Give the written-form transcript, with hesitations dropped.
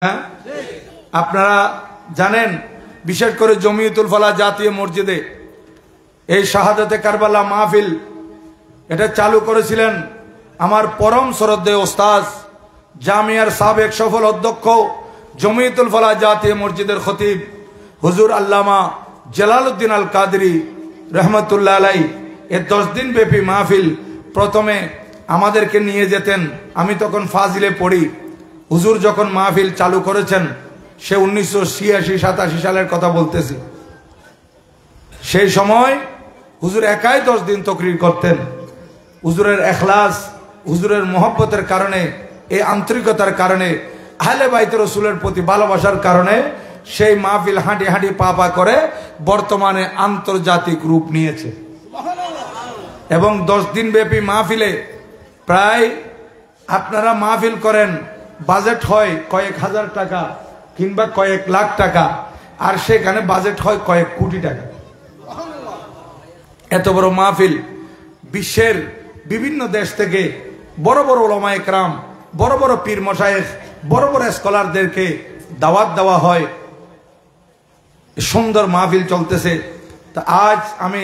হ্যাঁ, আপনারা জানেন বিশেষ করে জমিয়তুল ফালাহ জাতীয় মসজিদে এই শাহাদাতে কারবালা মাহফিল এটা চালু করেছিলেন আমার পরম শ্রদ্ধেয় ওস্তাদ জামিয়ার সাবেক সফল অধ্যক্ষ জমিয়তুল ফালাহ জাতীয় মসজিদের খতিব হুজুর আল্লামা জালালউদ্দিন আল কাদরি রহমতুল্লাহ আলাই। এর 10 দিন ব্যাপী মাহফিল প্রথমে আমাদেরকে নিয়ে যেতেন। আমি তখন ফাজিলে পড়ি। হুজুর যখন মাহফিল চালু করেছেন সে 1986-87 সালের কথা বলতেছি। সেই সময় হুজুর একাই 10 দিন তকরির করতেন। হুজুরের এখলাস, হুজুরের মহব্বতের কারণে, এই আন্তরিকতার কারণে, আহলে বাইত রাসূলের প্রতি ভালোবাসার কারণে সেই মাহফিল হাঁটি হাঁটি পা পা করে বর্তমানে আন্তর্জাতিক রূপ নিয়েছে। এবং 10 দিন ব্যাপী মাহফিলে প্রায় আপনারা মাহফিল করেন, বাজেট হয় কয়েক হাজার টাকা কিংবা কয়েক লাখ টাকা, আর সেখানে বাজেট হয় কয়েক কোটি টাকা। এত বড় মাহফিল বিশ্বের বিভিন্ন দেশ থেকে বড় বড় উলামায়ে কেরাম, বড় বড় পীর মশায়েখ, বড় বড় স্কলারদেরকে দাওয়াত দেওয়া হয়। সুন্দর মাহফিল চলতেছে। তা আজ আমি